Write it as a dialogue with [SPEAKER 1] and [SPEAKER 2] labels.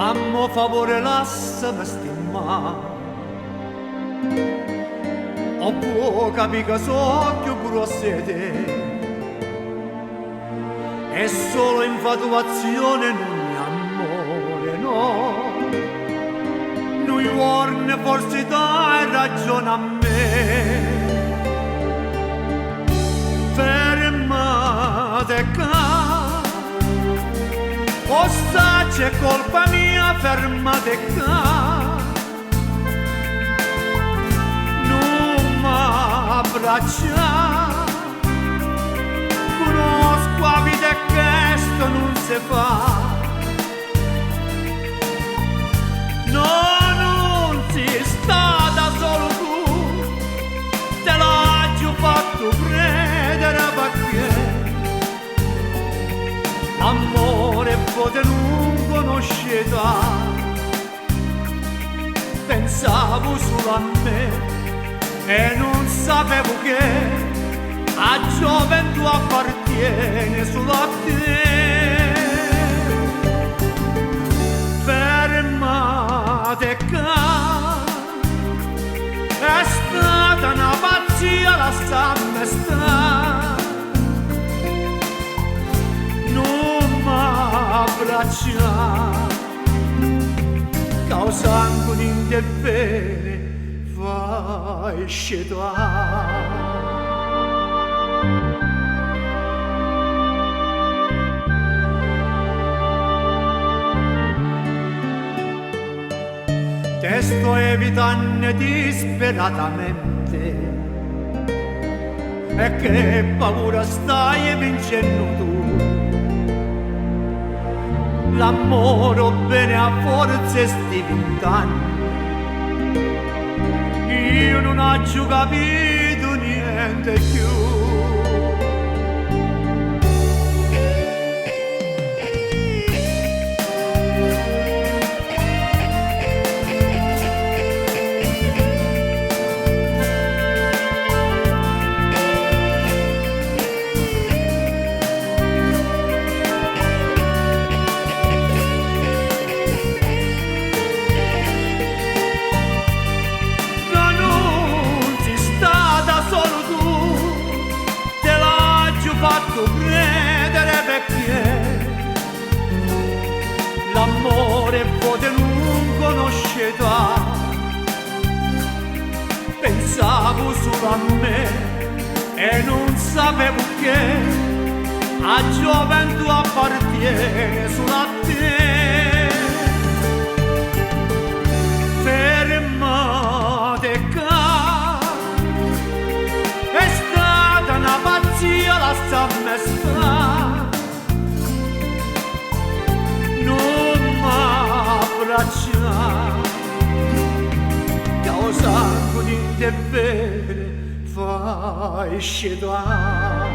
[SPEAKER 1] Ammo favore lasciami stimare. Ho può capire che so più grosse te. È solo infatuazione, non è amore, no. Noi vorne forse dai ragione a me. Fermate qua, posta c'è colpa mia, fermate qua. Non m'abbraccia, conosco la vita e questo non si fa. No, non si sta da solo tu, te l'ho fatto credere perché l'amore pote non conoscete. Pensavo solo a me e non sapevo che a gioventù appartiene solo a te. Fermate qua, è stata una pazzia, lasciami stare. Non m'abbracciare, causando l'intervene fai scegliere. Te sto evitando disperatamente e che paura stai vincendo tu. L'amore bene a forza sti 20 anni, io non ho più capito niente più. L'amore pote non conoscete. Pensavo solo a me e non sapevo che a gioventù appartiene solo a te. Fermate qua, è stata una pazzia, lasciami stare. Causando l'intervene fai scegliere.